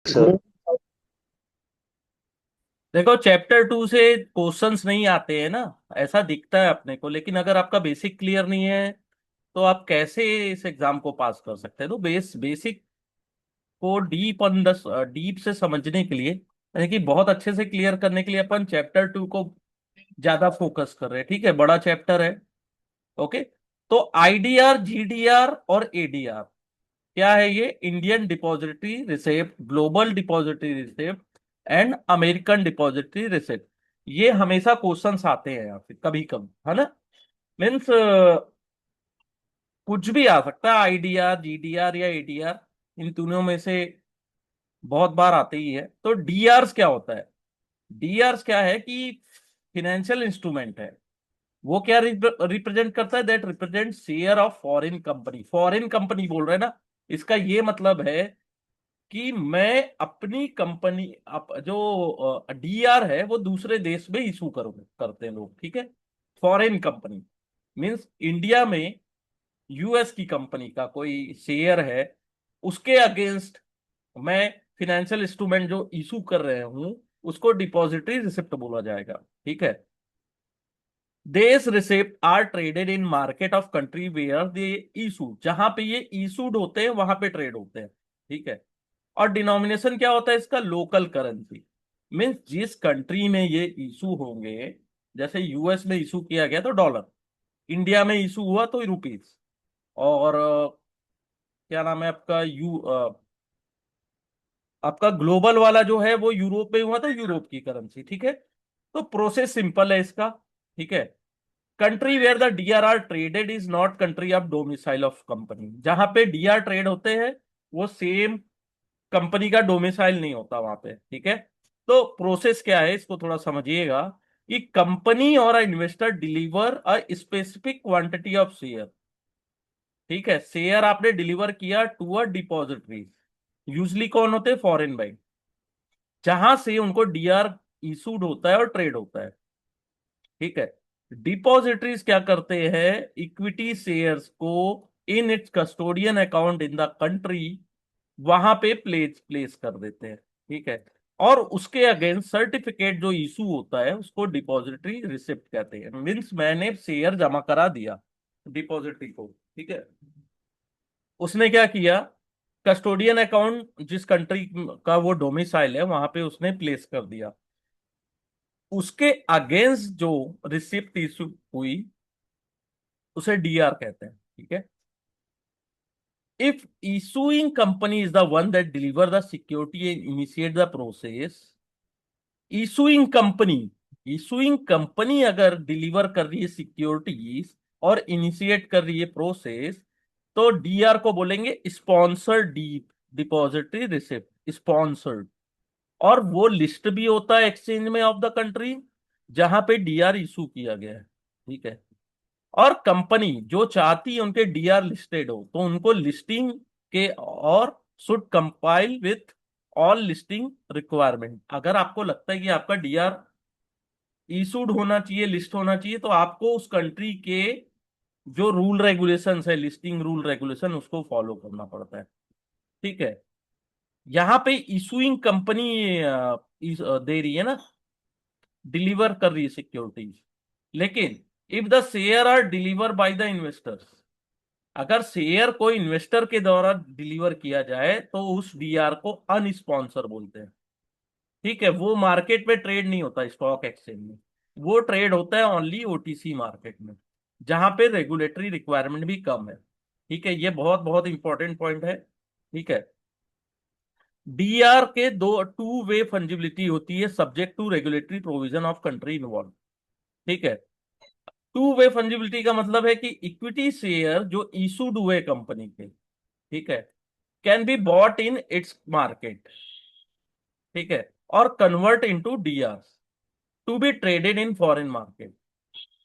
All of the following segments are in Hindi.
सर। देखो, चैप्टर 2 से क्वेश्चंस नहीं आते हैं ना, ऐसा दिखता है अपने को। लेकिन अगर आपका बेसिक क्लियर नहीं है तो आप कैसे इस एग्जाम को पास कर सकते हैं? तो बेसिक को डीप से समझने के लिए, यानी कि बहुत अच्छे से क्लियर करने के लिए, अपन चैप्टर 2 को ज्यादा फोकस कर रहे हैं। ठीक है, बड़ा चैप्टर है। ओके। तो आईडीआर, जीडीआर और एडीआर क्या है? ये Indian depository receipt, global depository receipt and American depository receipt. ये हमेशा क्वेश्चंस आते हैं यहाँ पे कभी कभी, है ना। मीन्स कुछ भी आ सकता है, आईडीआर, जीडीआर या एडीआर, इन तीनों में से बहुत बार आते ही है। तो डीआर्स क्या होता है? डीआर्स क्या है कि फिनेंशियल इंस्ट्रूमेंट है। वो क्या रिप्रेजेंट करता है? That represent share of foreign company. Foreign company बोल रहे हैं ना, इसका ये मतलब है कि मैं अपनी कंपनी जो डीआर है वो दूसरे देश में इशू करते हैं लोग। ठीक है। फॉरेन कंपनी मींस इंडिया में यूएस की कंपनी का कोई शेयर है, उसके अगेंस्ट मैं फिनेंशियल इंस्ट्रूमेंट जो इशू कर रहे हूं, उसको डिपॉजिटरी रिसिप्ट बोला जाएगा। ठीक है। देश receipt are traded in market of country where they issue. जहां पे ये इशूड होते हैं वहां पे ट्रेड होते हैं। ठीक है। और डिनोमिनेशन क्या होता है इसका? Local currency. मीन्स जिस कंट्री में ये इशू होंगे, जैसे यूएस में इशू किया गया तो डॉलर, इंडिया में इशू हुआ तो रुपीज, और क्या नाम है आपका, आपका ग्लोबल वाला जो है वो यूरोप में हुआ तो यूरोप की करेंसी। ठीक है। तो प्रोसेस सिंपल है इसका। ठीक है। Country where the DR are traded is not country of domicile of company. जहां पे डीआर ट्रेड होते हैं वो सेम कंपनी का डोमिसाइल नहीं होता वहां पे। ठीक है। तो प्रोसेस क्या है इसको थोड़ा समझिएगा, कि कंपनी और investor deliver a specific quantity of share. ठीक है। शेयर आपने डिलीवर किया टू अ डिपॉजिटरी, यूजली कौन होते हैं? फॉरेन बैंक, जहां से उनको डीआर इशूड होता है और ट्रेड होता है। ठीक है। डिपॉजिटरीज क्या करते हैं? इक्विटी शेयर्स को in its custodian account in the country, वहां पे प्लेस प्लेस कर देते हैं। ठीक है। और उसके अगेंस्ट सर्टिफिकेट जो इशू होता है उसको डिपॉजिटरी रिसिप्ट कहते हैं। मीन्स मैंने शेयर जमा करा दिया डिपॉजिटरी को। ठीक है। उसने क्या किया? कस्टोडियन अकाउंट जिस कंट्री का वो डोमिसाइल है वहां पे उसने प्लेस कर दिया। उसके अगेंस्ट जो रिसिप्ट इशू हुई उसे डीआर कहते हैं। ठीक है। If issuing company is the one that deliver the security and initiate the process, issuing company अगर डिलीवर कर रही है सिक्योरिटीज और इनिशिएट कर रही है प्रोसेस, तो डीआर को बोलेंगे स्पॉन्सर्ड डिपॉजिटरी रिसिप्ट, स्पॉन्सर्ड। और वो लिस्ट भी होता है एक्सचेंज में ऑफ द कंट्री जहां पे डीआर इशू किया गया है। ठीक है। और कंपनी जो चाहती है उनके डीआर लिस्टेड हो तो उनको लिस्टिंग के और should compile with all listing requirement. अगर आपको लगता है कि आपका डीआर इशूड होना चाहिए, लिस्ट होना चाहिए, तो आपको उस कंट्री के जो रूल रेगुलेशंस है, लिस्टिंग रूल रेगुलेशन, उसको फॉलो करना पड़ता है। ठीक है। यहाँ पे इशूइंग कंपनी दे रही है ना, डिलीवर कर रही है सिक्योरिटीज। लेकिन if the share are deliver by the investors, अगर शेयर को इन्वेस्टर के द्वारा डिलीवर किया जाए तो उस डीआर को अनस्पॉन्सर बोलते हैं। ठीक है। वो मार्केट में ट्रेड नहीं होता, स्टॉक एक्सचेंज में। वो ट्रेड होता है ओनली ओटीसी मार्केट में, जहां पे रेगुलेटरी रिक्वायरमेंट भी कम है। ठीक है। ये बहुत बहुत इंपॉर्टेंट पॉइंट है। ठीक है। डीआर के दो टू वे फंजिबिलिटी होती है, subject to regulatory provision of country involve. ठीक है। टू वे फंजिबिलिटी का मतलब है कि इक्विटी शेयर जो इशूड हुए कंपनी के, ठीक है, can be bought in its market. ठीक है। और convert into DR to be traded in foreign market.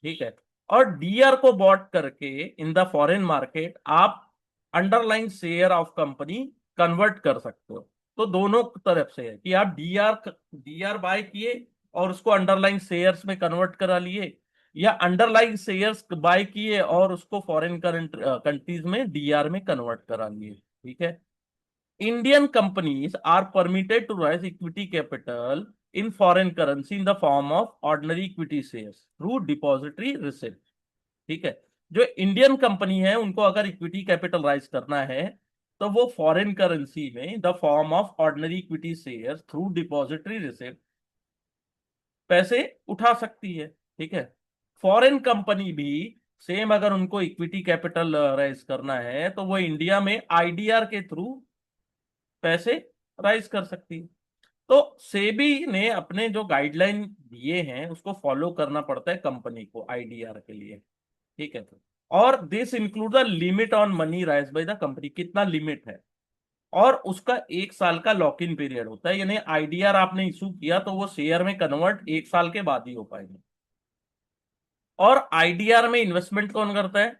ठीक है। और डीआर को बॉट करके इन द फॉरेन मार्केट आप underline share of company convert कर सकते हो। तो दोनों तरफ से है कि आप डीआर डीआर बाय किए और उसको अंडरलाइन शेयर्स में कन्वर्ट करा लिए, या अंडरलाइन शेयर्स बाय किए और उसको फॉरेन करंट कंट्रीज में डीआर में कन्वर्ट करा लिए। ठीक है। Indian companies are permitted to raise equity capital in foreign currency in the form of ordinary equity shares through depository receipt. ठीक है, जो इंडियन कंपनी है उनको अगर इक्विटी कैपिटल राइज करना है तो वो फॉरेन करेंसी में the form of ordinary equity share through depository receipt पैसे उठा सकती है। ठीक है, फॉरेन कंपनी भी सेम अगर उनको इक्विटी कैपिटल राइज करना है तो वो इंडिया में आईडीआर के थ्रू पैसे राइज कर सकती है। तो सेबी ने अपने जो गाइडलाइन दिए हैं उसको फॉलो करना पड़ता है कंपनी को आईडीआर के लिए। ठीक है, तो और this include the limit on money rise by the company, कितना लिमिट है, और उसका 1 साल का लॉक इन पीरियड होता है, यानी आईडीआर आपने इशू किया तो वो शेयर में कन्वर्ट 1 साल के बाद ही हो पाएंगे। और आईडीआर में इन्वेस्टमेंट कौन करता है?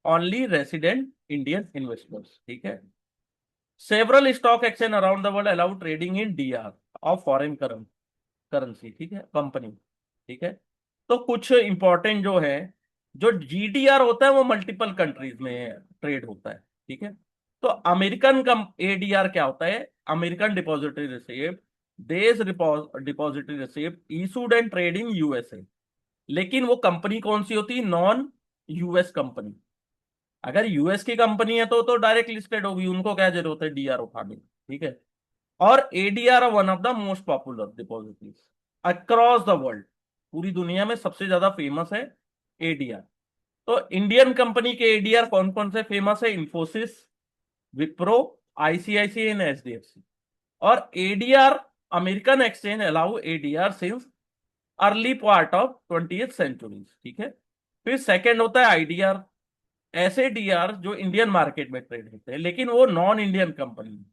Only resident Indian investors. ठीक है, several stock exchange around the world allow trading in DR of foreign currency. ठीक है, कंपनी। ठीक है, तो कुछ इंपॉर्टेंट जो है, जो जीडीआर होता है वो मल्टीपल कंट्रीज में ट्रेड होता है। ठीक है, तो अमेरिकन कम एडीआर क्या होता है? अमेरिकन डिपॉजिटरी रिसिप्ट, देश depository receipt issued and trade in USA. लेकिन वो कंपनी कौन सी होती है? Non US company. अगर यूएस की कंपनी है तो डायरेक्ट लिस्टेड होगी, उनको क्या जरूरत है डीआर उठाने की। ठीक है, और ADR one of the most popular depositories across the world, पूरी दुनिया में सबसे ज्यादा फेमस है एडीआर। तो इंडियन कंपनी के एडीआर कौन कौन से फेमस है? Infosys, Wipro, ICICI and HDFC. और ADR, American exchange allow ADR since early part of 20th century. ठीक है, फिर सेकंड होता है आईडीआर, ऐसे डीआर जो इंडियन मार्केट में ट्रेड होते हैं लेकिन वो नॉन इंडियन कंपनी।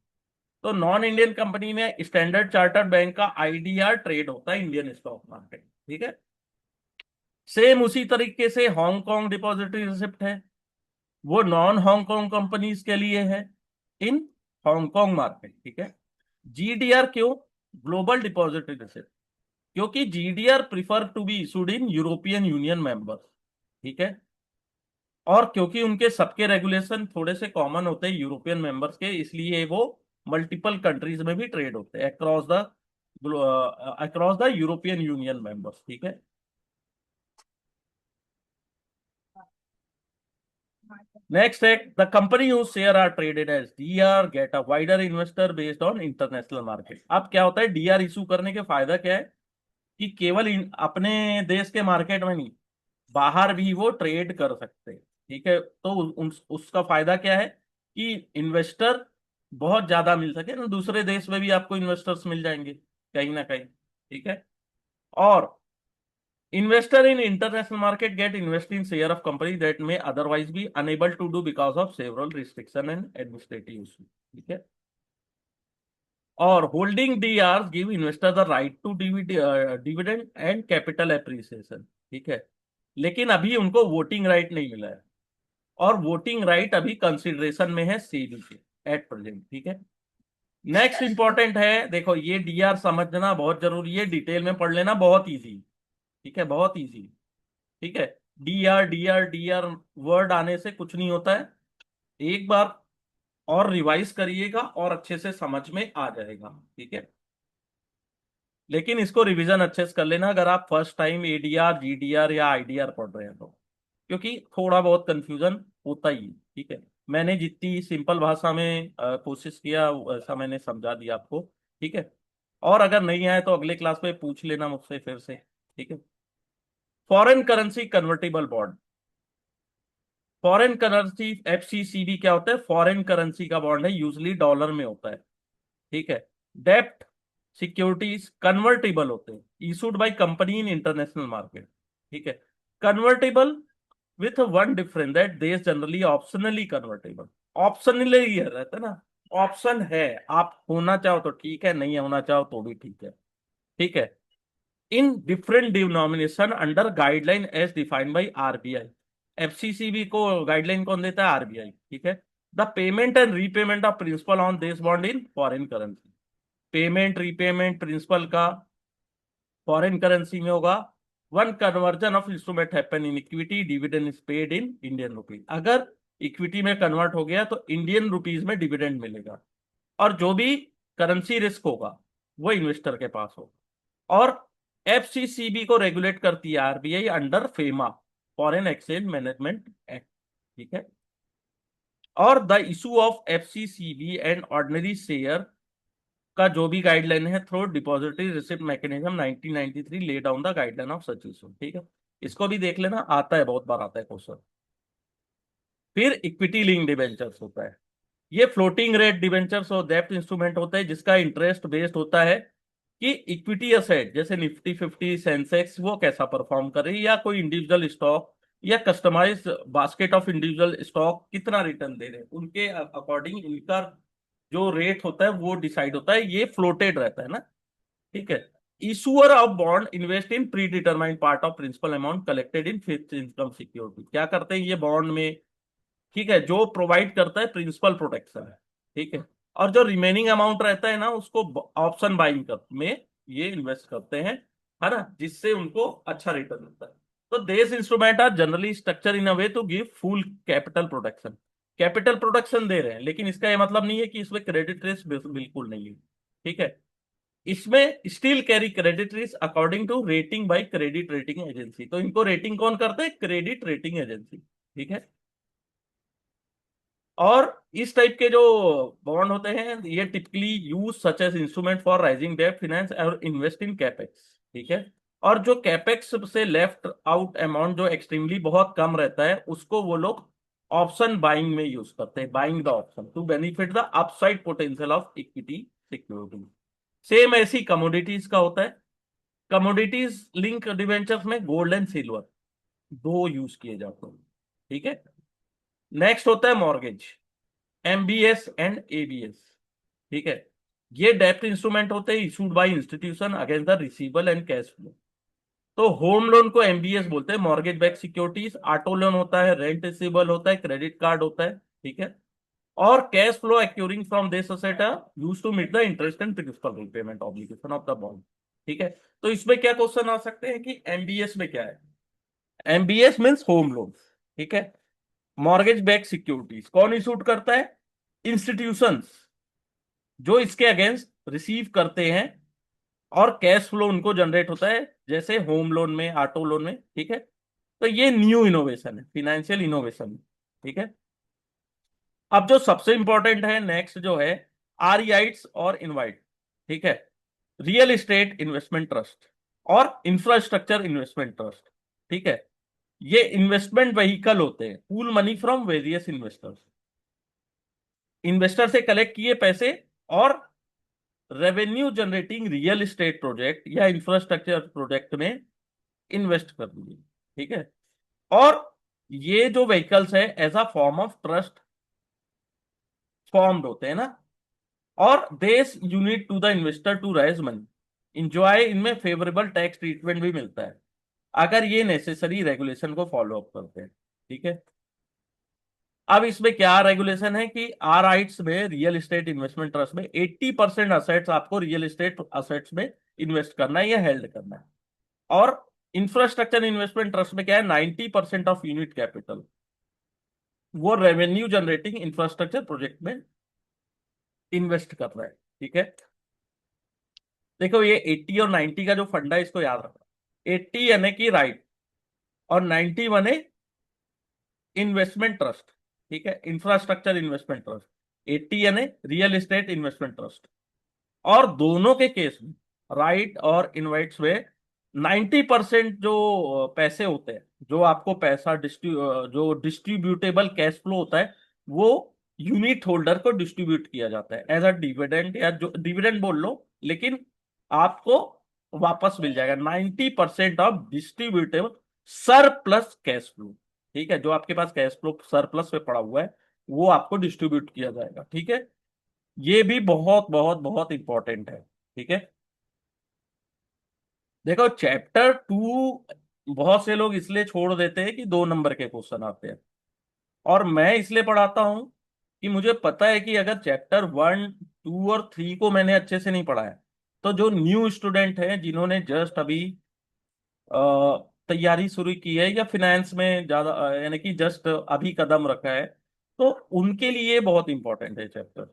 तो नॉन इंडियन कंपनी में स्टैंडर्ड चार्टर्ड बैंक का आईडीआर ट्रेड होता है इंडियन स्टॉक मार्केट। ठीक है, सेम उसी तरीके से हांगकांग डिपॉजिटरी रिसिप्ट है, वो नॉन हांगकांग कंपनीज के लिए है इन हांगकांग मार्केट। ठीक है, जीडीआर क्यों? ग्लोबल डिपॉजिटरी रिसिप्ट, क्योंकि GDR prefer to be issued in European Union members. ठीक है, और क्योंकि उनके सबके रेगुलेशन थोड़े से कॉमन होते हैं यूरोपियन मेंबर्स के, इसलिए वो मल्टीपल कंट्रीज में भी ट्रेड होते हैं across the European Union members. ठीक है, नेक्स्ट है the company use share are traded as DR get a wider investor based on international market. अब क्या होता है डीआर इशू करने के फायदा क्या है कि केवल अपने देश के मार्केट में नहीं, बाहर भी वो ट्रेड कर सकते हैं। ठीक है, तो उसका फायदा क्या है कि इन्वेस्टर बहुत ज्यादा मिल सके ना, दूसरे देश में भी आपको इन्वेस्टर्स मिल जाएंगे कहीं ना कहीं। ठीक है, और investor in international market get invest in share of company that may otherwise be unable to do because of several restriction and administrative issue। ठीक है, और holding DR give investor the right to dividend and capital appreciation. ठीक है, लेकिन अभी उनको वोटिंग राइट नहीं मिला है, और वोटिंग राइट अभी कंसिडरेशन में है सेबी के एट प्रेजेंट। ठीक है, नेक्स्ट इंपॉर्टेंट है, देखो ये डीआर समझना बहुत जरूरी है, डिटेल में पढ़ लेना, बहुत इजी। ठीक है, बहुत इजी। ठीक है, डीआर डीआर डीआर वर्ड आने से कुछ नहीं होता है, एक बार और रिवाइज करिएगा और अच्छे से समझ में आ जाएगा। ठीक है, लेकिन इसको रिवीजन अच्छे से कर लेना अगर आप फर्स्ट टाइम एडीआर जीडीआर या आईडीआर पढ़ रहे हैं तो, क्योंकि थोड़ा बहुत कंफ्यूजन होता ही है। ठीक है, मैंने जितनी सिंपल भाषा में कोशिश किया ऐसा मैंने समझा दिया आपको। ठीक है, और अगर नहीं आए तो अगले क्लास में पूछ लेना मुझसे फिर से। ठीक है, foreign currency convertible bond, foreign currency FCCB क्या होता है? फॉरेन करेंसी का बॉन्ड है, यूजली डॉलर में होता है। ठीक है, डेप्ट सिक्योरिटीज कन्वर्टेबल होते हैं, issued by company in international market. ठीक है, convertible with one difference that देश जनरली ऑप्शनली कन्वर्टेबल, ऑप्शनली ही रहता है ना, ऑप्शन है, आप होना चाहो तो ठीक है, नहीं होना चाहो तो भी ठीक है। ठीक है, in different denomination under guideline as defined by RBI. FCCB को गाइडलाइन कौन देता है? आरबीआई। ठीक है, the payment and repayment of principal on this bond in foreign currency, payment repayment principal का फॉरेन करेंसी में होगा। One conversion of instrument happen in equity, dividend is paid in Indian rupees. अगर इक्विटी में कन्वर्ट हो गया तो इंडियन रुपीज में डिविडेंड मिलेगा। और जो भी करेंसी रिस्क होगा वो इन्वेस्टर के पास होगा। और एफसीसीबी को रेगुलेट करती है RBI under FEMA, foreign exchange management act. ठीक है। और the issue of FCCB and ordinary share का जो भी गाइडलाइन है through depository receipt mechanism 1993 lay down the guideline of such issue. ठीक है, इसको भी देख लेना, आता है, बहुत बार आता है क्वेश्चन। फिर इक्विटी लिंक डिबेंचर्स होता है। ये फ्लोटिंग रेट डिबेंचर्स और डेब्ट इंस्ट्रूमेंट होता है जिसका इंटरेस्ट बेस्ड होता है कि इक्विटी असेट जैसे निफ्टी 50 सेंसेक्स वो कैसा परफॉर्म कर रही है, या कोई इंडिविजुअल स्टॉक या customise basket of individual stock कितना रिटर्न दे रहे हैं, उनके अकॉर्डिंग इनका जो रेट होता है वो डिसाइड होता है। ये फ्लोटेड रहता है ना। ठीक है। Issuer of bond invest in predetermined part of principal amount collected in fixed income security. क्या करते हैं ये बॉन्ड में? ठीक है, जो प्रोवाइड करता है प्रिंसिपल प्रोटेक्शन है। ठीक है। और जो रिमेनिंग अमाउंट रहता है ना उसको ऑप्शन बाइंग कर में ये इन्वेस्ट करते हैं, है ना, जिससे उनको अच्छा रिटर्न मिलता है। तो these instrument are generally structure in a way to give full capital protection. Capital protection दे रहे हैं, लेकिन इसका ये मतलब नहीं है कि इसमें क्रेडिट रिस्क बिल्कुल नहीं है। ठीक है। इसमें still carry credit risk according to rating by credit rating agency. तो इनको रेटिंग कौन करता है? Credit rating agency. ठीक है। और इस टाइप के जो बॉन्ड होते हैं ये typically use such as instrument for rising debt finance और इन्वेस्ट इन कैपेक्स। ठीक है। और जो कैपेक्स से लेफ्ट आउट अमाउंट जो एक्सट्रीमली बहुत कम रहता है उसको वो लोग ऑप्शन बाइंग में यूज करते हैं, buying the option to benefit the upside potential of equity security. Same ऐसी कमोडिटीज का होता है। कमोडिटीज लिंक डिवेंचर्स में गोल्ड एंड सिल्वर दो यूज किए जाते हैं। ठीक है। नेक्स्ट होता है मॉर्गेज, एमबीएस एंड एबीएस। ठीक है। ये डेप्ट इंस्ट्रूमेंट होते हैं issued by institution against the receivable and cash flow. तो होम लोन को एमबीएस बोलते हैं, mortgage back securities. Auto loan होता है, रेंट रिसीवेबल होता है, क्रेडिट कार्ड होता है। ठीक है। और cash flow accruing from this asset are used to meet the interest and principal repayment obligation of the bond. ठीक है। तो इसमें क्या क्वेश्चन आ सकते हैं कि एमबीएस में क्या है? MBS means home loan. ठीक है। मॉर्गेज बैक सिक्योरिटीज कौन इशूड करता है? इंस्टीट्यूशंस जो इसके अगेंस्ट रिसीव करते हैं, और कैश फ्लो उनको जनरेट होता है जैसे होम लोन में, ऑटो लोन में। ठीक है। तो ये न्यू इनोवेशन है, फिनेंशियल इनोवेशन है। ठीक है। अब जो सबसे इंपॉर्टेंट है नेक्स्ट जो है आरईआईट्स और इनवाइट। ठीक है। रियल एस्टेट इन्वेस्टमेंट ट्रस्ट और इंफ्रास्ट्रक्चर इन्वेस्टमेंट ट्रस्ट। ठीक है। ये इन्वेस्टमेंट व्हीकल होते हैं, pool money from various investors. Investor से कलेक्ट किए पैसे और revenue generating real estate project या इंफ्रास्ट्रक्चर प्रोजेक्ट में इन्वेस्ट कर दिए। ठीक है। और ये जो व्हीकल्स है as a form of trust formed होते हैं ना, और these unit to the investor to raise money, enjoy इनमें फेवरेबल टैक्स ट्रीटमेंट भी मिलता है अगर ये नेसेसरी रेगुलेशन को फॉलो अप करते हैं। ठीक है। अब इसमें क्या रेगुलेशन है कि आर राइट्स में रियल एस्टेट इन्वेस्टमेंट ट्रस्ट में 80% असेट्स आपको रियल एस्टेट असेट्स में इन्वेस्ट करना है या हेल्ड करना है। और इंफ्रास्ट्रक्चर इन्वेस्टमेंट ट्रस्ट में क्या है? 90% ऑफ यूनिट कैपिटल वो रेवेन्यू जनरेटिंग इंफ्रास्ट्रक्चर प्रोजेक्ट में इन्वेस्ट कर रहा है। ठीक है। देखो ये 80 और 90 का जो फंडा है इसको याद रखना। 80 यानी कि राइट, और 90 माने इन्वेस्टमेंट ट्रस्ट। ठीक है, इंफ्रास्ट्रक्चर इन्वेस्टमेंट ट्रस्ट। 80 यानी रियल एस्टेट इन्वेस्टमेंट ट्रस्ट। और दोनों के केस में, राइट और इनवाइट्स में, 90% जो पैसे होते हैं, जो आपको पैसा जो डिस्ट्रीब्यूटेबल कैश फ्लो होता है वो यूनिट होल्डर को डिस्ट्रीब्यूट किया जाता है एज अ डिविडेंड, या जो डिविडेंड बोल लो, लेकिन आपको वापस मिल जाएगा 90% of distributable surplus cash flow. ठीक है, जो आपके पास कैश फ्लो सरप्लस में पड़ा हुआ है वो आपको डिस्ट्रीब्यूट किया जाएगा। ठीक है। ये भी बहुत बहुत बहुत इंपॉर्टेंट है। ठीक है। देखो चैप्टर 2 बहुत से लोग इसलिए छोड़ देते हैं कि 2 नंबर के क्वेश्चन आते हैं, और मैं इसलिए पढ़ाता हूं कि मुझे पता है कि अगर चैप्टर 1, 2 और 3 को मैंने अच्छे से नहीं पढ़ा है तो जो न्यू स्टूडेंट हैं जिन्होंने जस्ट अभी अ, तैयारी शुरू की है या फिनेंस में ज्यादा यानी कि जस्ट अभी कदम रखा है, तो उनके लिए बहुत इंपॉर्टेंट है चैप्टर।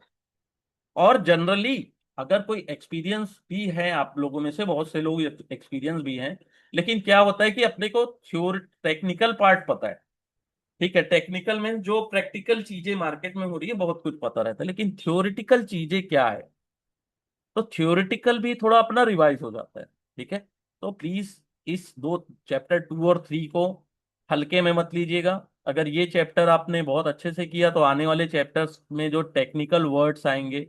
और जनरली अगर कोई एक्सपीरियंस भी है, आप लोगों में से बहुत से लोग एक्सपीरियंस भी हैं, लेकिन क्या होता है कि अपने को थ्योर टेक्निकल पार्ट पता है, ठीक है, टेक्निकल में जो प्रैक्टिकल चीजें मार्केट में हो रही है बहुत कुछ पता रहता है, लेकिन थ्योरेटिकल चीजें क्या है, तो थ्योरेटिकल भी थोड़ा अपना रिवाइज हो जाता है। ठीक है, तो प्लीज इस दो चैप्टर 2 और 3 को हल्के में मत लीजिएगा। अगर ये चैप्टर आपने बहुत अच्छे से किया तो आने वाले चैप्टर्स में जो टेक्निकल वर्ड्स आएंगे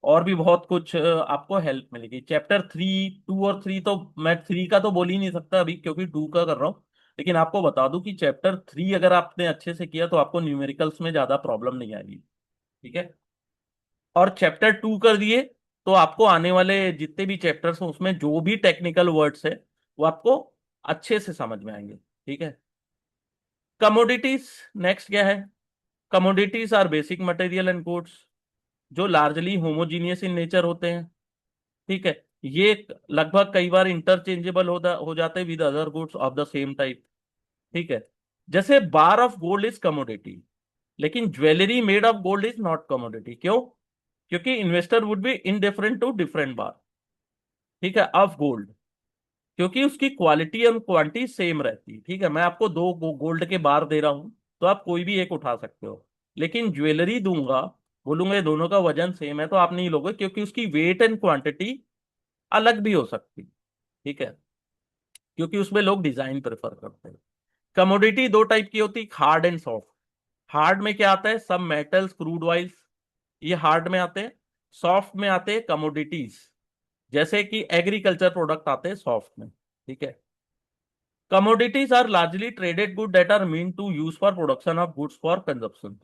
और भी बहुत कुछ आपको हेल्प मिलेगी। चैप्टर 2 और 3 तो मैं 3 का तो बोल ही नहीं सकता अभी क्योंकि 2 का कर रहा हूँ, लेकिन आपको बता दूं कि चैप्टर 3 अगर आपने अच्छे से किया तो आपको न्यूमेरिकल्स में ज्यादा प्रॉब्लम नहीं आएगी। ठीक है, और चैप्टर 2 कर दिए तो आपको आने वाले जितने भी चैप्टर्स हैं उसमें जो भी टेक्निकल वर्ड्स है वो आपको अच्छे से समझ में आएंगे। ठीक है, कमोडिटीज नेक्स्ट क्या है? Commodities are basic material and goods जो लार्जली होमोजीनियस इन नेचर होते हैं। ठीक है, ये लगभग कई बार इंटरचेंजेबल हो जाते हैं with other goods of the same type. ठीक है, जैसे bar of gold is commodity, लेकिन jewellery made of gold is not commodity. क्यों? क्योंकि investor would be indifferent to different bar, ठीक है, ऑफ गोल्ड, क्योंकि उसकी क्वालिटी और क्वांटिटी सेम रहती है। ठीक है, मैं आपको दो गोल्ड के बार दे रहा हूं तो आप कोई भी एक उठा सकते हो, लेकिन ज्वेलरी दूंगा, बोलूंगा ये दोनों का वजन सेम है तो आप नहीं लोगे क्योंकि उसकी वेट एंड क्वांटिटी अलग भी हो सकती। ठीक है, क्योंकि उसमें लोग डिजाइन प्रेफर करते हैं। कमोडिटी दो टाइप की होती है, हार्ड एंड सॉफ्ट। हार्ड में क्या आता है? सब मेटल्स, क्रूड ऑयल्स, ये हार्ड में आते हैं। सॉफ्ट में आते हैं कमोडिटीज, जैसे कि एग्रीकल्चर प्रोडक्ट आते हैं सॉफ्ट में। ठीक है, commodities are largely traded good that are meant to use for production of goods for consumption.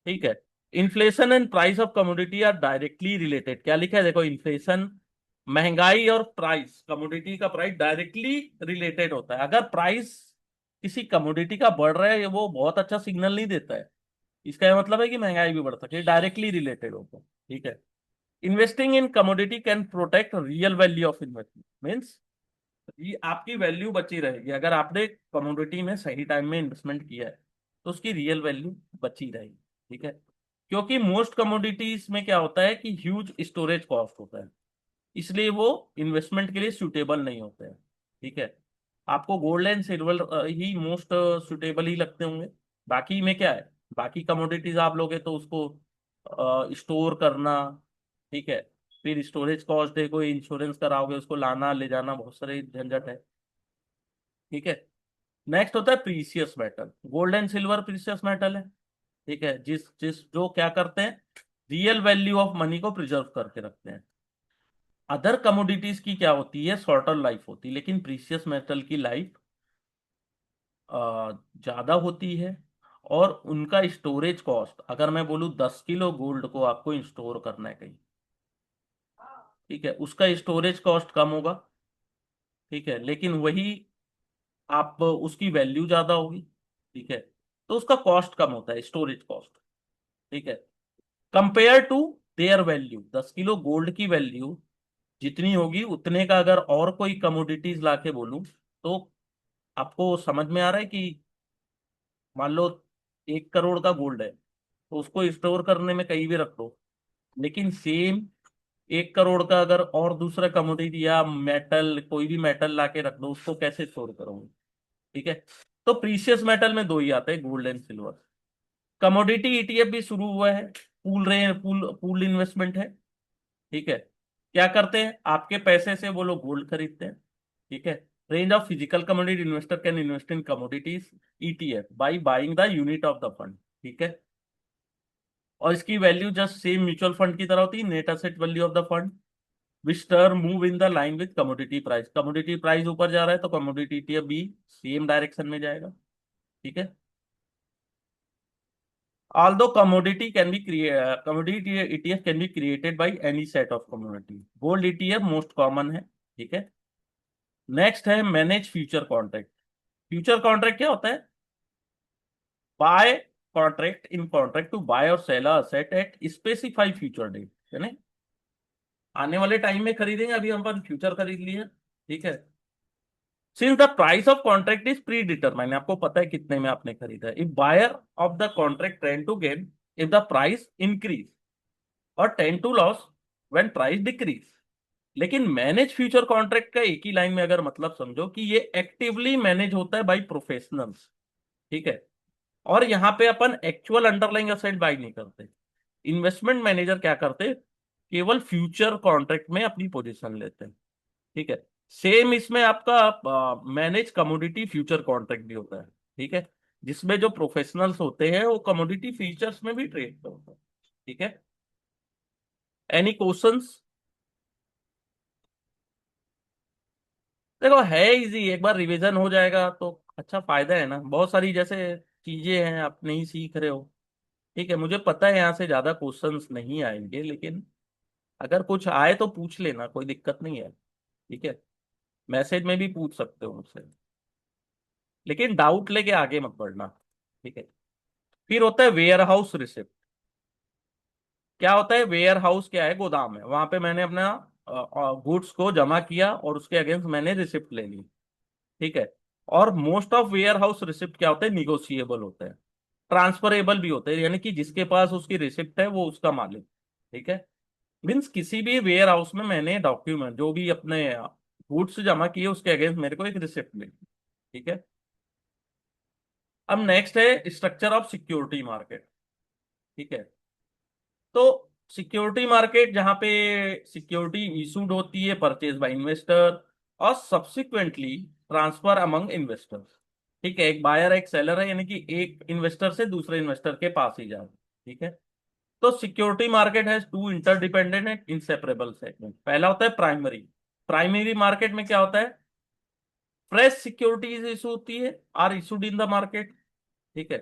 ठीक है, inflation and price of commodity are directly related. क्या लिखा है देखो, इन्फ्लेशन, महंगाई और प्राइस, कमोडिटी का प्राइस डायरेक्टली रिलेटेड होता है। अगर प्राइस किसी कमोडिटी का बढ़ रहा है वो बहुत अच्छा सिग्नल नहीं देता है, इसका यह मतलब है कि महंगाई भी बढ़ सकती है, डायरेक्टली रिलेटेड होता है। ठीक है, investing in commodity can protect real value of investment, means ये आपकी वैल्यू बची रहेगी। अगर आपने कमोडिटी में सही टाइम में इन्वेस्टमेंट किया है तो उसकी रियल वैल्यू बची रहेगी। ठीक है, क्योंकि मोस्ट कमोडिटीज में क्या होता है कि ह्यूज स्टोरेज कॉस्ट होता है, इसलिए वो इन्वेस्टमेंट के लिए सुटेबल नहीं होते हैं। ठीक है, आपको गोल्ड एंड सिल्वर ही मोस्ट सुटेबल ही लगते होंगे। बाकी में क्या है, बाकी कमोडिटीज आप लोगे तो उसको स्टोर करना, ठीक है, फिर स्टोरेज कॉस्ट है, कोई इंश्योरेंस कराओगे उसको लाना ले जाना, बहुत सारे झंझट है। ठीक है, नेक्स्ट होता है precious metal. Gold and silver precious metal है। ठीक है, जिस जिस जो क्या करते हैं, रियल वैल्यू ऑफ मनी को प्रिजर्व करके रखते हैं। अदर कमोडिटीज की क्या होती है, शॉर्टर लाइफ होती है, लेकिन प्रीसियस मेटल की लाइफ ज्यादा होती है। और उनका स्टोरेज कॉस्ट, अगर मैं बोलूँ 10 किलो गोल्ड को आपको स्टोर करना है कहीं, ठीक है, उसका स्टोरेज कॉस्ट कम होगा। ठीक है, लेकिन वही आप उसकी वैल्यू ज्यादा होगी। ठीक है, तो उसका कॉस्ट कम होता है, स्टोरेज कॉस्ट। ठीक है, compare to their value, 10 kilo gold की वैल्यू जितनी होगी उतने का अगर और कोई कमोडिटीज लाके बोलूं तो आपको समझ में आ रहा है कि मान लो 1 करोड़ का गोल्ड है तो उसको स्टोर करने में कहीं भी रख दो, लेकिन सेम 1 करोड़ का अगर और दूसरा कमोडिटी या मेटल, कोई भी मेटल लाके रख दो, उसको कैसे स्टोर करोगे? ठीक है, तो प्रीशियस मेटल में दो ही आते हैं, gold and silver. Commodity ETF भी शुरू हुआ है, पूल इन्वेस्टमेंट है। ठीक है, क्या करते हैं, आपके पैसे से वो लोग गोल्ड खरीदते हैं। ठीक है, range of physical commodity investor can invest in commodities ETF by buying the unit of the fund. ठीक है, और इसकी value just same mutual fund की तरह होती है, net asset value of the fund which term move in the line with commodity price. Commodity price ऊपर जा रहा है तो कमोडिटी ईटीएफ भी सेम डायरेक्शन में जाएगा। ठीक है, although commodity ETF can be created by any set of commodity, gold ETF most common है। ठीक है, नेक्स्ट है manage future contract. Future contract क्या होता है? Buy contract in contract to buy और sell asset at specify future date, यानी आने वाले टाइम में खरीदेंगे, अभी हम पर फ्यूचर खरीद लिए। ठीक है, since the price of contract is pre determine, आपको पता है कितने में आपने खरीदा है। If buyer of the contract trend to gain if the price increase, और tend to loss when price decrease. लेकिन मैनेज फ्यूचर कॉन्ट्रैक्ट का एक ही लाइन में अगर मतलब समझो कि ये एक्टिवली मैनेज होता है बाय प्रोफेशनल्स। ठीक है। और यहाँ पे अपन एक्चुअल अंडरलाइंग असेट बाय नहीं करते। इन्वेस्टमेंट मैनेजर क्या करते, केवल फ्यूचर कॉन्ट्रैक्ट में अपनी पोजीशन लेते हैं। ठीक है। सेम इसमें आपका मैनेज कमोडिटी फ्यूचर कॉन्ट्रैक्ट भी होता है। ठीक है। जिसमें जो प्रोफेशनल्स होते हैं वो कमोडिटी फ्यूचर्स में भी ट्रेड करते हैं। ठीक है। Any questions? देखो है इजी, एक बार रिवीजन हो जाएगा तो अच्छा फायदा है ना, बहुत सारी जैसे चीजें हैं आप नहीं सीख रहे हो। ठीक है, मुझे पता है यहाँ से ज्यादा क्वेश्चंस नहीं आएंगे, लेकिन अगर कुछ आए तो पूछ लेना, कोई दिक्कत नहीं है। ठीक है। मैसेज में भी पूछ सकते हो मुझसे, लेकिन डाउट लेके आगे मत बढ़ना। ठीक है। फिर होता है वेयर हाउस रिसिप्ट। क्या होता है वेयर हाउस? क्या है? गोदाम है, वहां पे मैंने अपना गुड्स को जमा किया और उसके अगेंस्ट मैंने रिसिप्ट ले ली। ठीक है। और most of warehouse receipt क्या होते हैं? निगोशिएबल होते हैं, ट्रांसफरेबल भी होते हैं, यानी कि जिसके पास उसकी रिसिप्ट है वो उसका मालिक। ठीक है। मीन्स किसी भी वेयर हाउस में मैंने डॉक्यूमेंट जो भी अपने गुड्स जमा किए उसके अगेंस्ट मेरे को एक रिसिप्ट मिली। ठीक है। अब नेक्स्ट है स्ट्रक्चर ऑफ सिक्योरिटी मार्केट। ठीक है। तो सिक्योरिटी मार्केट जहां पे सिक्योरिटी इशूड होती है परचेज बाय इन्वेस्टर और सब्सिक्वेंटली ट्रांसफर अमंग इन्वेस्टर्स। ठीक है, एक बायर एक सेलर है, यानी कि एक इन्वेस्टर से दूसरे इन्वेस्टर के पास ही जाए। ठीक है। तो security market has two interdependent and inseparable segment. पहला होता है प्राइमरी। प्राइमरी मार्केट में क्या होता है? फ्रेश सिक्योरिटीज इशू होती है, are issued in the market. ठीक है।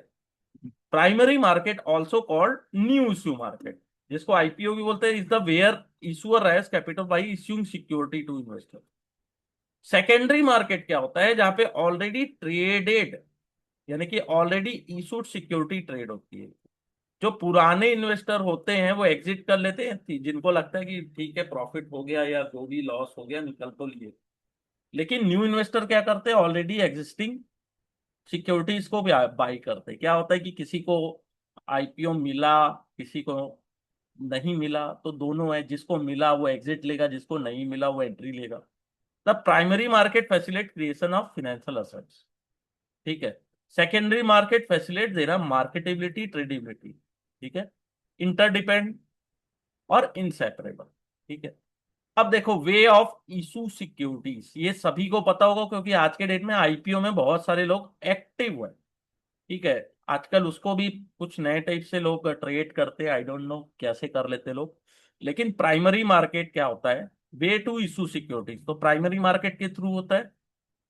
Primary market also called new issue market, जिसको आईपीओ भी बोलते हैं, is the where issuer raise capital by issuing security to investor. Secondary market क्या होता है? जहां पे ऑलरेडी ट्रेडेड, यानी कि ऑलरेडी इशूड सिक्योरिटी ट्रेड होती है। जो पुराने इन्वेस्टर होते हैं वो एग्जिट कर लेते हैं, जिनको लगता है कि ठीक है प्रॉफिट हो गया या जो भी लॉस हो गया निकल तो लिए। लेकिन न्यू इन्वेस्टर क्या करते हैं? ऑलरेडी एग्जिस्टिंग सिक्योरिटीज को भी बाई करते हैं। क्या होता है कि किसी को आईपीओ मिला, किसी को नहीं मिला, तो दोनों है, जिसको मिला वो एग्जिट लेगा, जिसको नहीं मिला वो एंट्री लेगा। The primary market facilitate creation of financial assets. ठीक है। सेकेंडरी मार्केट फैसिलिटेट देना मार्केटेबिलिटी ट्रेडेबिलिटी। ठीक है। इंटरडिपेंड और इनसेपरेबल। ठीक है। अब देखो वे ऑफ इशू सिक्योरिटीज, ये सभी को पता होगा क्योंकि आज के डेट में आईपीओ में बहुत सारे लोग एक्टिव हुए। ठीक है। आजकल उसको भी कुछ नए टाइप से लोग ट्रेड करते हैं, आई डोंट नो कैसे कर लेते लोग। लेकिन प्राइमरी मार्केट क्या होता है? वे टू इशू सिक्योरिटीज, तो प्राइमरी मार्केट के थ्रू होता है।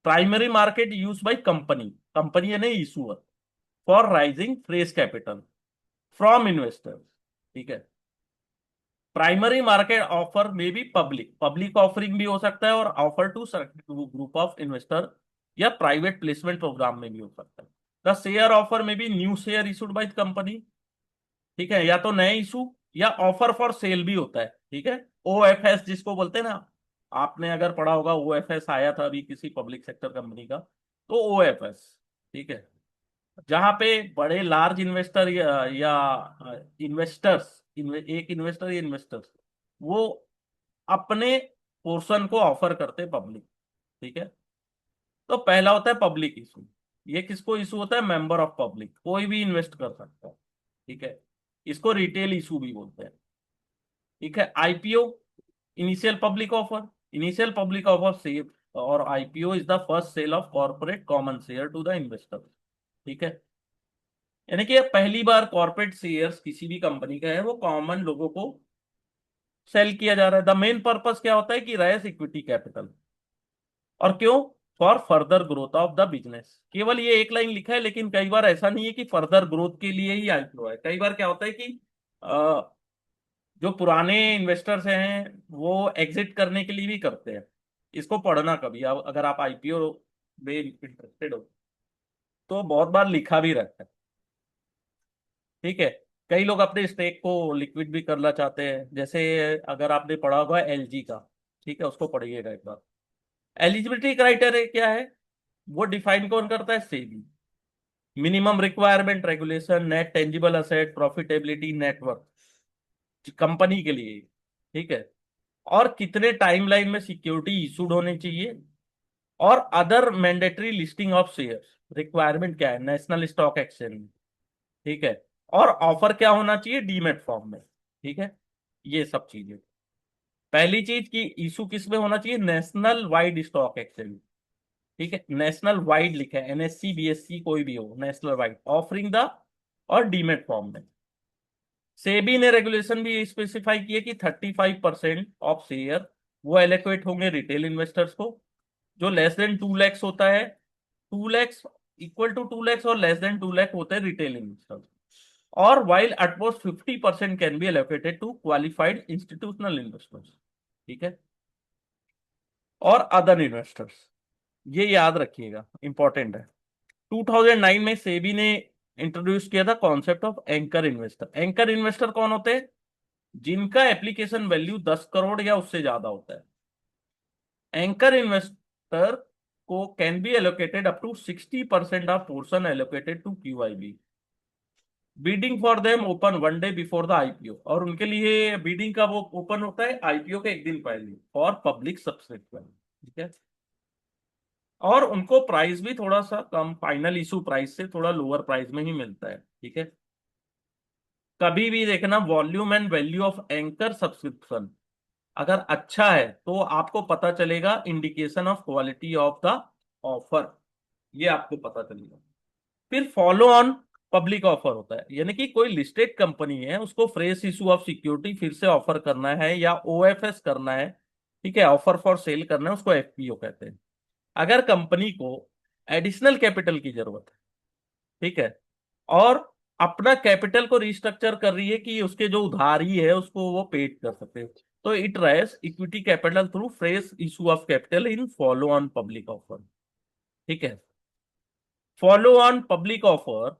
Primary market use by company, company यानी issuer, for raising fresh capital from investors. ठीक है। प्राइमरी मार्केट ऑफर में भी पब्लिक, पब्लिक ऑफरिंग भी हो सकता है और offer to group of investor, या प्राइवेट प्लेसमेंट प्रोग्राम में भी हो सकता है। द शेयर ऑफर में भी new share issued by company. ठीक है, या तो नए इशू या ऑफर फॉर सेल भी होता है। ठीक है। ओएफएस जिसको बोलते हैं ना, आपने अगर पढ़ा होगा ओएफएस आया था अभी किसी पब्लिक सेक्टर कंपनी का, तो ओएफएस। ठीक है। जहां पे बड़े लार्ज इन्वेस्टर या इन्वेस्टर्स, एक इन्वेस्टर या इन्वेस्टर्स, वो अपने पोर्शन को ऑफर करते पब्लिक। ठीक है। तो पहला होता है पब्लिक इशू। ये किसको इशू होता है? मेंबर ऑफ पब्लिक, कोई भी इन्वेस्ट कर सकता है। ठीक है। इसको रिटेल इशू भी बोलते हैं। ठीक है। IPO, initial public offer. Initial public offer से और IPO is the first sale of corporate common share to the investor. ठीक है। यानी कि पहली बार कॉर्पोरेट शेयर्स किसी भी कंपनी का है वो कॉमन लोगों को सेल किया जा रहा है। द मेन पर्पस क्या होता है? कि राइज इक्विटी कैपिटल। और क्यों? For further growth of the business. केवल ये एक लाइन लिखा है, लेकिन कई बार ऐसा नहीं है कि फर्दर ग्रोथ के लिए ही आईपीओ है। कई बार क्या होता है कि जो पुराने इन्वेस्टर्स हैं वो एग्जिट करने के लिए भी करते हैं। इसको पढ़ना कभी अगर आप आईपीओ में इंटरेस्टेड हो, तो बहुत बार लिखा भी रहता है। ठीक है। कई लोग अपने स्टेक को लिक्विड भी करना चाहते हैं, जैसे अगर आपने पढ़ा होगा एलजी का। ठीक है, उसको पढ़िएगा एक बार। एलिजिबिलिटी क्राइटेरिया क्या है? वो डिफाइन कौन करता है? SEBI. Minimum requirement regulation, net tangible asset, profitability, network. Company के लिए, ठीक है। और कितने टाइमलाइन में सिक्योरिटी इशूड होने चाहिए, और other mandatory listing of shares, requirement क्या है नेशनल स्टॉक एक्सचेंज में, ठीक है। और ऑफर क्या होना चाहिए डीमेट फॉर्म में, ठीक है। ये सब चीजें, पहली चीज की इशू किस में होना चाहिए, नेशनल वाइड स्टॉक एक्सचेंज, ठीक है। नेशनल वाइड लिखा है, एनएससी बीएससी कोई भी हो, नेशनल वाइड ऑफरिंग द, और डीमेट फॉर्म में। सेबी ने रेगुलेशन भी स्पेसिफाई किया कि 35% ऑफ शेयर वो एलोकेट होंगे रिटेल इन्वेस्टर्स को, जो लेस देन 2 लैक्स होता है, 2 लैक्स, इक्वल टू 2 लैक्स और लेस देन 2 लैख होते हैं रिटेल इन्वेस्टर्स। और while utmost 50% can be allocated to qualified institutional investors, ठीक है, और अदर इन्वेस्टर्स। ये याद रखिएगा, इंपॉर्टेंट है। 2009 में सेबी ने इंट्रोड्यूस किया था concept of anchor investor. Anchor investor कौन होते हैं, जिनका एप्लीकेशन वैल्यू 10 करोड़ या उससे ज्यादा होता है। एंकर इन्वेस्टर को can be allocated up to 60% of portion allocated to QIB. Bidding for them open 1 day before the IPO, और उनके लिए बीडिंग का वो ओपन होता है आईपीओ के एक दिन पहले फॉर पब्लिक सब्सक्रिप्शन, ठीक है। और उनको प्राइस भी थोड़ा सा कम, फाइनल इशू प्राइस से थोड़ा लोअर प्राइस में ही मिलता है, ठीक है। कभी भी देखना volume and value of anchor subscription अगर अच्छा है तो आपको पता चलेगा indication of quality of the offer, ये आपको पता चलेगा। फिर फॉलो ऑन पब्लिक ऑफर होता है, यानी कि कोई लिस्टेड कंपनी है उसको फ्रेश इशू ऑफ सिक्योरिटी फिर से ऑफर करना है या ओएफएस करना है, ठीक है, ऑफर फॉर सेल करना है, उसको एफपीओ कहते हैं। अगर कंपनी को एडिशनल कैपिटल की जरूरत है, ठीक है, और अपना कैपिटल को रिस्ट्रक्चर कर रही है कि उसके जो उधारी है उसको वो पेड कर सके, तो it raise equity capital through fresh issue of capital in follow on public offer, ठीक है। फॉलो ऑन पब्लिक ऑफर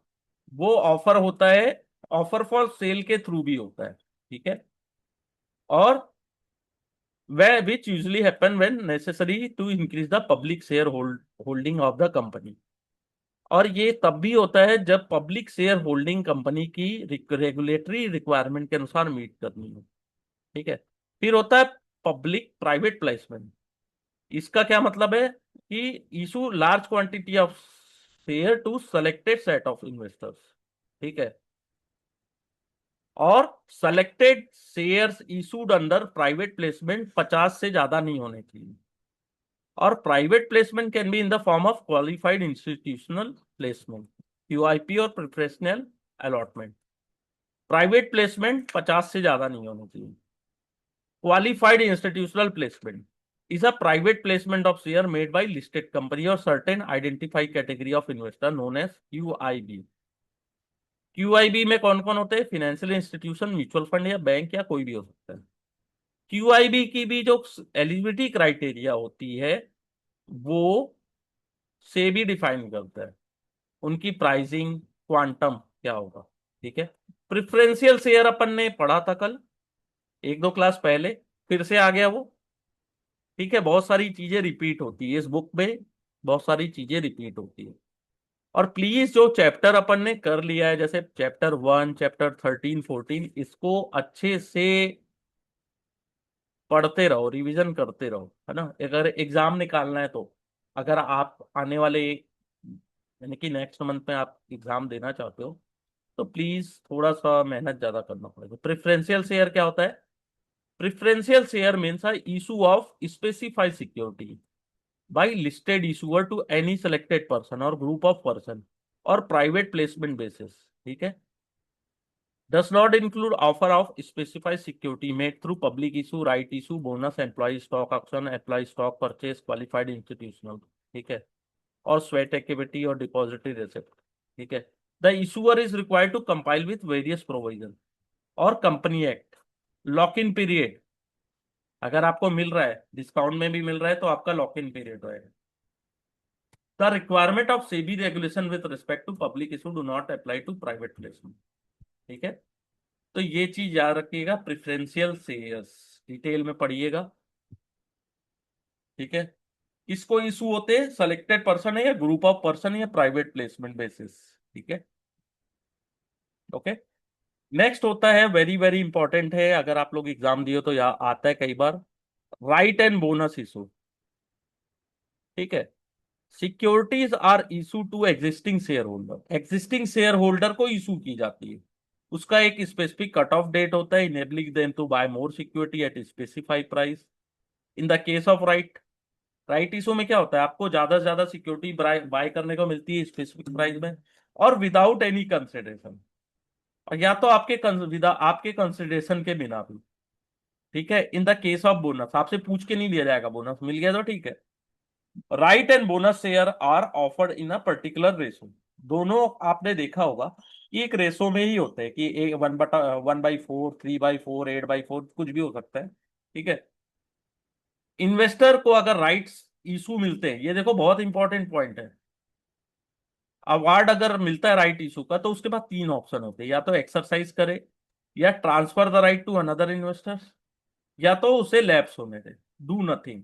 वो ऑफर होता है, ऑफर फॉर सेल के थ्रू भी होता है, ठीक है। और वह which usually happen when necessary to increase the public share holding of the company. और ये तब भी होता है जब पब्लिक शेयर होल्डिंग कंपनी की रेगुलेटरी रिक्वायरमेंट के अनुसार मीट करनी हो, ठीक है। फिर होता है पब्लिक प्राइवेट प्लेसमेंट। इसका क्या मतलब है कि issue large quantity of share to selected set of investors, ठीक है। और selected shares issued under private placement 50 से ज्यादा नहीं होने चाहिए। और private placement can be in the form of qualified institutional placement, QIP और प्रोफेशनल अलॉटमेंट। प्राइवेट प्लेसमेंट 50 से ज्यादा नहीं होनी चाहिए। Qualified institutional placement is a private placement of share made by listed company और certain identified category of investor known as QIB. QIB में कौन कौन होते हैं, फाइनेंशियल इंस्टीट्यूशन, म्यूचुअल फंड या बैंक या कोई भी हो सकता है। क्यूआईबी की भी जो एलिजिबिलिटी क्राइटेरिया होती है वो से भी डिफाइन करता है, उनकी प्राइसिंग क्वांटम क्या होगा, ठीक है। प्रिफरेंशियल शेयर अपन ने पढ़ा था कल, एक दो क्लास पहले, फिर से आ गया वो, ठीक है। बहुत सारी चीजें रिपीट होती है इस बुक में, बहुत सारी चीजें रिपीट होती है। और प्लीज जो चैप्टर अपन ने कर लिया है जैसे चैप्टर 1, चैप्टर 13, 14, इसको अच्छे से पढ़ते रहो, रिवीजन करते रहो, है ना। अगर एग्जाम निकालना है तो, अगर आप आने वाले यानी कि नेक्स्ट मंथ में आप एग्जाम देना चाहते हो तो प्लीज थोड़ा सा मेहनत ज्यादा करना पड़ेगा। प्रेफरेंशियल शेयर क्या होता है, preferential share means issue of specified security by listed issuer to any selected person और ग्रुप ऑफ पर्सन और प्राइवेट प्लेसमेंट बेसिस, ठीक है। Does not include offer of specified security made through public issue, right issue, bonus, employee stock option, employee stock purchase, qualified institutional, ठीक है, और sweat activity और depository receipt, ठीक है। The issuer is required to compile with various provision और company act. Lock in period, अगर आपको मिल रहा है डिस्काउंट में भी मिल रहा है तो आपका लॉक इन पीरियड रहेगा। The requirement of SEBI regulation with respect to public issue do not apply to private placement, ठीक है। तो ये चीज याद रखिएगा, प्रेफरेंशियल शेयर्स डिटेल में पढ़िएगा, ठीक है। किसको इशू होते हैं, सेलेक्टेड पर्सन है या ग्रुप ऑफ पर्सन या प्राइवेट प्लेसमेंट बेसिस, ठीक है, ओके। नेक्स्ट होता है, वेरी वेरी इंपॉर्टेंट है, अगर आप लोग एग्जाम दिए तो यहाँ आता है कई बार, राइट एंड बोनस इशू। ठीक है, securities are issue to existing share holder, existing share holder को इशू की जाती है। उसका एक स्पेसिफिक कट ऑफ डेट होता है, enabling them to buy more security at specified price. In the case of right, right issue में क्या होता है, आपको ज्यादा से ज्यादा सिक्योरिटी बाय करने को मिलती है स्पेसिफिक प्राइस में, और विदाउट एनी कंसिडरेशन, और या तो आपके कंसिडरेशन के बिना भी। ठीक है, इन द केस ऑफ बोनस, आपसे पूछ के नहीं लिया जाएगा, बोनस मिल गया तो ठीक है। Right and bonus share are offered in a particular ratio. दोनों आपने देखा होगा कि एक रेशो में ही होते हैं, कि एक 1/4, 3/4, 8/4, कुछ भी हो सकता है। ठीक है, इन्वेस्टर को अगर राइट्स इशू मिलते हैं, ये देखो बहुत इंपॉर्टेंट पॉइंट है, अवार्ड अगर मिलता है राइट इशू का, तो उसके बाद तीन ऑप्शन होते हैं, या तो एक्सरसाइज करे, या transfer the right to another investor, या तो उसे लैप्स होने दे, डू नथिंग।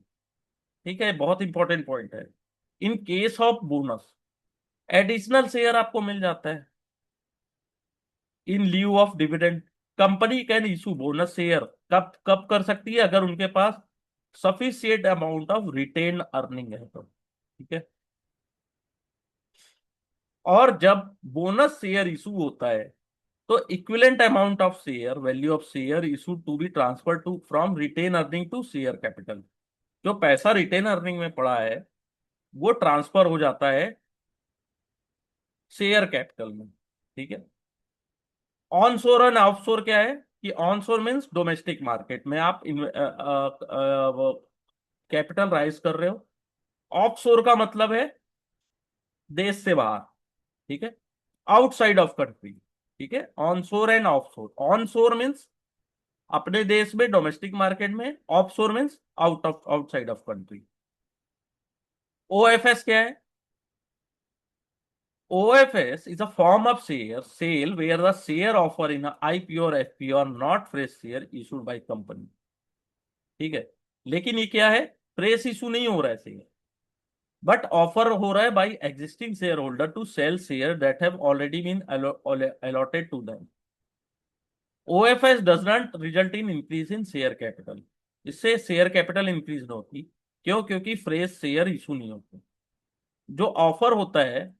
ठीक है, बहुत इंपॉर्टेंट पॉइंट है। In case of bonus, additional share आपको मिल जाता है in lieu of dividend. Company can issue bonus share कब कब कर सकती है, अगर उनके पास sufficient amount of retain earning है तो। ठीक है, और जब बोनस शेयर इशू होता है, तो equivalent amount of share, value of share issue to be transfer to from retain earning to share capital. जो पैसा रिटेन अर्निंग में पड़ा है, वो ट्रांसफर हो जाता है शेयर कैपिटल में। ठीक है, ऑनशोर और ऑफशोर क्या है, कि ऑनशोर मीन्स डोमेस्टिक मार्केट में आप कैपिटल राइज कर रहे हो, ऑफशोर का मतलब है देश से बाहर। ठीक है, आउटसाइड ऑफ कंट्री। ठीक है, onshore and offshore, onshore means अपने देश में डोमेस्टिक मार्केट में, offshore means outside of country. OFS क्या है, OFS is a form of share sale where the share offer in a IPO or FPO are not fresh share issued by company। ठीक है, लेकिन ये क्या है, फ्रेश इशू नहीं हो रहा है शेयर, बट ऑफर हो रहा है by existing share holder to sell share that have already been allotted to them. OFS does not result in increase in share capital, इससे शेयर कैपिटल इंक्रीज नहीं होती। क्यों? क्योंकि फ्रेश शेयर इशू नहीं होते। जो ऑफर होता है,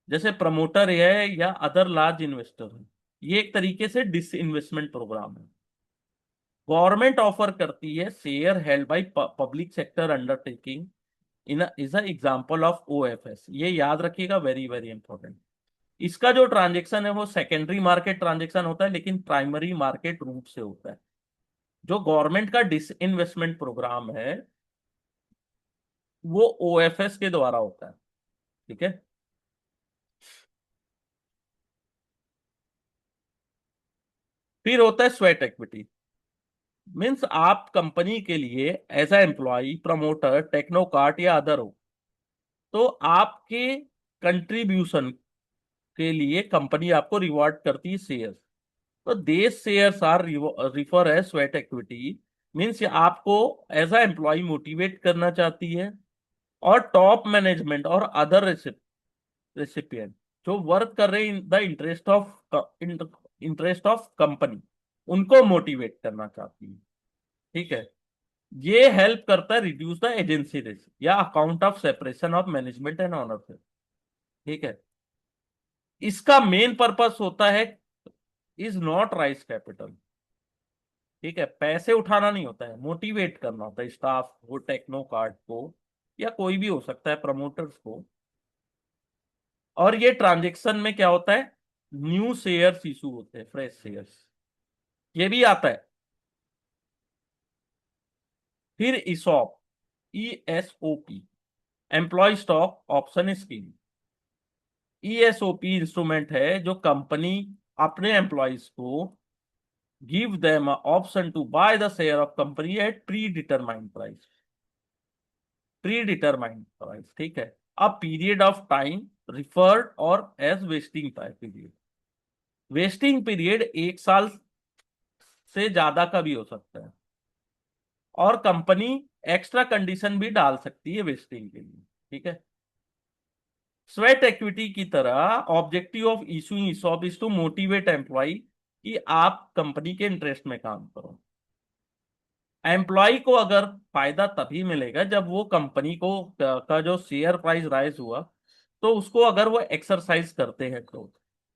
जैसे प्रमोटर है या अदर लार्ज इन्वेस्टर है, ये एक तरीके से डिस इन्वेस्टमेंट प्रोग्राम है। गवर्नमेंट ऑफर करती है share held by public sector undertaking in is a example of OFS। ये याद रखिएगा, वेरी वेरी इंपॉर्टेंट। इसका जो ट्रांजेक्शन है वो सेकेंडरी मार्केट ट्रांजेक्शन होता है, लेकिन प्राइमरी मार्केट रूट से होता है। जो गवर्नमेंट का डिस इन्वेस्टमेंट प्रोग्राम है, वो OFS के द्वारा होता है। ठीक है, फिर होता है स्वेट इक्विटी। मीन्स आप कंपनी के लिए एज अ एम्प्लॉय, प्रमोटर, टेक्नोकार्ट या अदर हो, तो आपके कंट्रीब्यूशन के लिए कंपनी आपको रिवॉर्ड करती है शेयर। तो these shares are refer as sweat equity. Means आपको एज अ एम्प्लॉय मोटिवेट करना चाहती है, और टॉप मैनेजमेंट और अदर रेसिपिएंट जो वर्क कर रहे हैं in the interest of company, उनको मोटिवेट करना चाहती है। ठीक है, ये हेल्प करता है रिड्यूस द एजेंसी रिस्क या account of separation of management and ownership. ठीक है, इसका मेन पर्पस होता है, इज नॉट राइज कैपिटल। ठीक है, पैसे उठाना नहीं होता है, मोटिवेट करना होता है स्टाफ को, टेक्नो कार्ड को, या कोई भी हो सकता है, प्रमोटर्स को। और ये ट्रांजेक्शन में क्या होता है, न्यू शेयर्स इशू होते हैं, फ्रेश शेयर्स, ये भी आता है। फिर ESOP, ESOP, employ stock option scheme. ESOP instrument है जो कंपनी अपने एम्प्लॉयज को give them option to buy the share of company at predetermined price. ठीक है, a period of time referred और as vesting time period. Vesting period 1 साल से ज्यादा का भी हो सकता है, और कंपनी एक्स्ट्रा कंडीशन भी डाल सकती है वेस्टिंग के लिए। ठीक है, स्वेट इक्विटी की तरह objective of issuing ESOP is to motivate employee कि आप कंपनी के इंटरेस्ट में काम करो। एम्प्लॉय को अगर फायदा तभी मिलेगा जब वो कंपनी को का जो शेयर प्राइस राइज हुआ, तो उसको अगर वो एक्सरसाइज करते हैं तो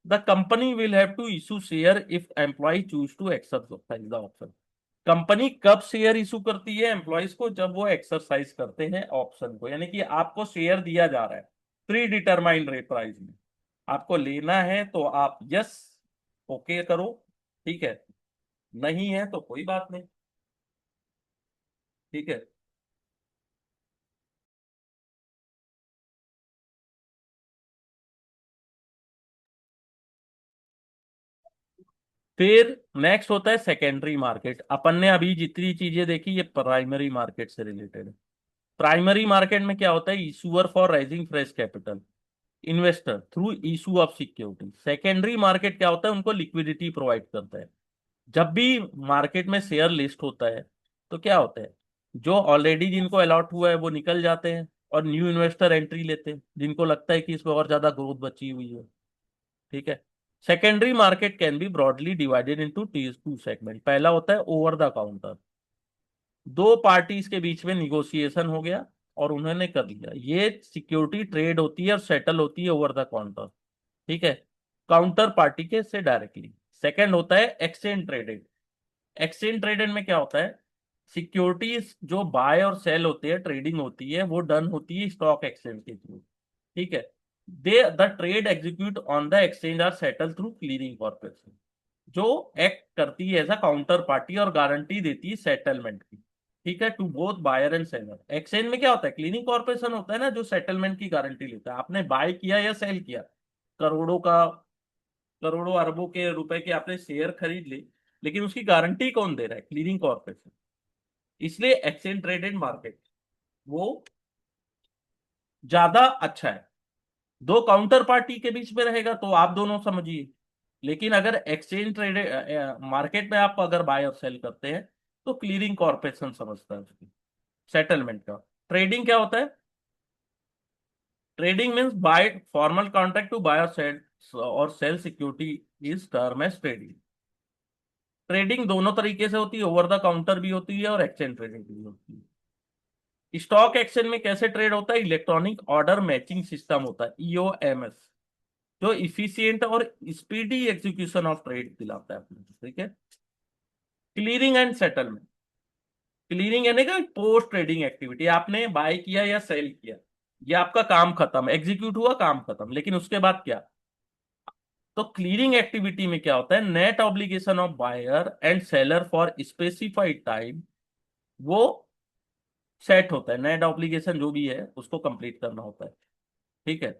the company will have to issue share if employee choose to exercise the option. Company कब शेयर इशू करती है एम्प्लॉयज को? जब वो एक्सरसाइज करते हैं ऑप्शन को, यानी कि आपको शेयर दिया जा रहा है प्री डिटरमाइंड रेट प्राइस में, आपको लेना है तो आप यस ओके करो, ठीक है, नहीं है तो कोई बात नहीं, ठीक है। फिर नेक्स्ट होता है सेकेंडरी मार्केट। अपन ने अभी जितनी चीजें देखी ये प्राइमरी मार्केट से रिलेटेड है। प्राइमरी मार्केट में क्या होता है? Issuer for raising fresh capital, investor through issue of security. Secondary market क्या होता है? उनको लिक्विडिटी प्रोवाइड करता है। जब भी मार्केट में शेयर लिस्ट होता है तो क्या होता है, जो ऑलरेडी जिनको अलॉट हुआ है वो निकल जाते हैं और न्यू इन्वेस्टर एंट्री लेते हैं जिनको लगता है कि इसमें और ज्यादा ग्रोथ बची हुई है, ठीक है। Secondary market can be broadly divided into two segment. पहला होता है ओवर द काउंटर, दो पार्टीज के बीच में निगोशिएशन हो गया और उन्होंने कर लिया, ये सिक्योरिटी ट्रेड होती है और सेटल होती है ओवर द काउंटर, ठीक है, काउंटर पार्टी के से डायरेक्टली। सेकंड होता है एक्सचेंज ट्रेडेड। एक्सचेंज ट्रेडेड में क्या होता है? सिक्योरिटीज जो बाय और सेल होती है, ट्रेडिंग होती है, वो डन होती है स्टॉक एक्सचेंज के थ्रू, ठीक है। They the trade execute on the exchange are settle through clearing corporation, जो एक्ट करती है एज अ काउंटर पार्टी और गारंटी देती है सेटलमेंट की, ठीक है, to both buyer and seller. Exchange में क्या होता है? क्लीनिंग कॉर्पोरेशन होता है ना, जो सेटलमेंट की गारंटी लेता है। आपने बाय किया या सेल किया, करोड़ों का, करोड़ों अरबों के रुपए के आपने शेयर खरीद ली, लेकिन उसकी गारंटी कौन दे रहा है? Cleaning corporation. इसलिए एक्सचेंज ट्रेडेड मार्केट वो ज्यादा अच्छा है। दो काउंटर पार्टी के बीच में रहेगा तो आप दोनों समझिए, लेकिन अगर एक्सचेंज ट्रेडेड मार्केट में आप अगर बाय और सेल करते हैं तो क्लीयरिंग कॉर्पोरेशन समझता है उसकी सेटलमेंट का। ट्रेडिंग क्या होता है? Trading means buy formal contract to buy और sell security is term as trading. Trading दोनों तरीके से होती है, ओवर द काउंटर भी होती है और एक्सचेंज ट्रेडिंग भी होती है। स्टॉक एक्सचेंज में कैसे ट्रेड होता है? इलेक्ट्रॉनिक ऑर्डर मैचिंग सिस्टम होता है, ईओएमएस, जो इफिशियंट और स्पीडी एग्जीक्यूशन ऑफ ट्रेड दिलाता है अपने को, ठीक है। Clearing and settlement. क्लियरिंग यानी कि पोस्ट ट्रेडिंग एक्टिविटी, आपने बाय किया या सेल किया, ये आपका काम खत्म, एग्जीक्यूट हुआ, काम खत्म, लेकिन उसके बाद क्या? तो क्लियरिंग एक्टिविटी में क्या होता है? Net obligation of buyer and seller for specified time, वो सेट होता है। नेट ऑब्लिगेशन जो भी है उसको कंप्लीट करना होता है, ठीक है।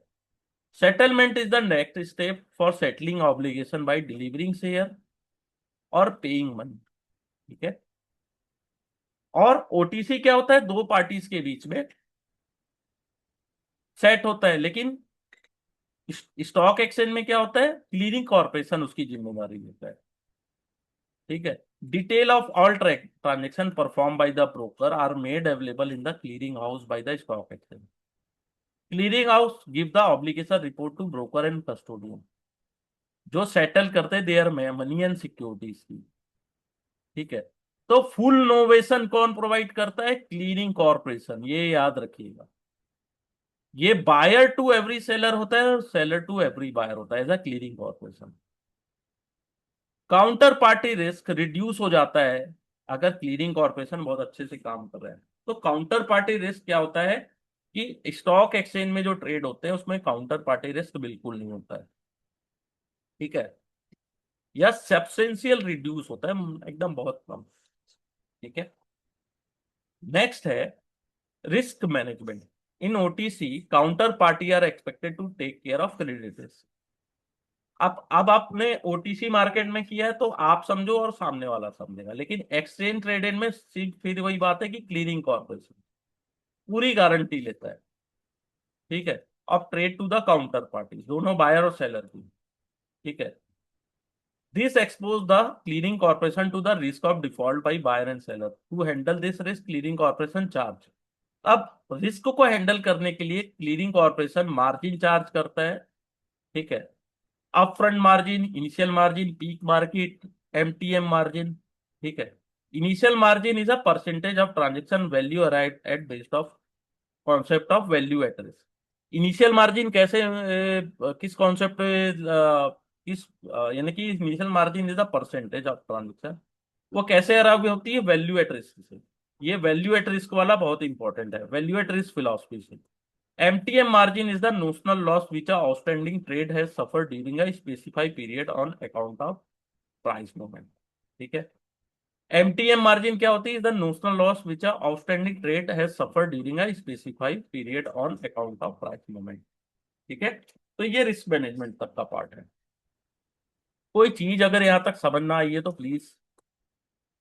Settlement is the next step for settling obligation by delivering share और पेइंग मनी, ठीक है। और ओटीसी क्या होता है? दो पार्टीज के बीच में सेट होता है, लेकिन स्टॉक एक्सचेंज में क्या होता है? क्लीयरिंग कॉर्पोरेशन उसकी जिम्मेदारी लेता है, ठीक है। Detail of all transaction perform by the broker are made available in the clearing house by the stock exchange. Clearing house give the obligation report to broker and custodian, जो सेटल करते देयर में मनी एंड सिक्योरिटीज की, ठीक है। तो फुल नोवेशन कौन प्रोवाइड करता है? क्लीयरिंग कॉर्पोरेशन, ये याद रखिएगा। ये बायर टू एवरी सेलर होता है और सेलर टू एवरी बायर होता है as a clearing corporation. Counter party risk reduce हो जाता है अगर क्लीयरिंग कॉर्पोरेशन बहुत अच्छे से काम कर रहा है। तो काउंटर पार्टी रिस्क क्या होता है कि स्टॉक एक्सचेंज में जो ट्रेड होते हैं उसमें काउंटर पार्टी रिस्क बिल्कुल नहीं होता है, ठीक है, या सब्सटेंशियल रिड्यूस होता है, एकदम बहुत कम, ठीक है। नेक्स्ट है risk management. In OTC counter party are expected to take care of credit risk. अब आपने ओटीसी मार्केट में किया है तो आप समझो और सामने वाला समझेगा, लेकिन एक्सचेंज ट्रेडेड में सिर्फ फिर वही बात है कि क्लीयरिंग कॉर्पोरेशन पूरी गारंटी लेता है, ठीक है। अब trade to the counter party, दोनों बायर और सेलर की, ठीक है। This expose the clearing corporation to the risk of default by buyer and seller. To handle this risk clearing corporation charge. अब रिस्क को हैंडल करने के लिए क्लीयरिंग कॉर्पोरेशन मार्जिन चार्ज करता है, ठीक है। Upfront margin, initial margin, peak market, MTM margin. ठीक है। Initial margin is a percentage of transaction value arrived at based of concept of value at risk. Initial margin कैसे किस कॉन्सेप्ट किस यानी कि initial margin is the percentage of transaction, वो कैसे अराइव होती है? वैल्यू एट रिस्क से। ये वैल्यू एट रिस्क वाला बहुत इंपॉर्टेंट है, वैल्यू एट रिस्क फिलॉसफी से। MTM margin is the notional loss which a outstanding trade has suffered during a specified period on account of price movement। ठीक है। MTM margin क्या होती है? The notional loss which a outstanding trade has suffered during a specified period on account of price movement। ठीक है। तो ये रिस्क मैनेजमेंट तक का पार्ट है। कोई चीज अगर यहाँ तक समझ ना आई है तो प्लीज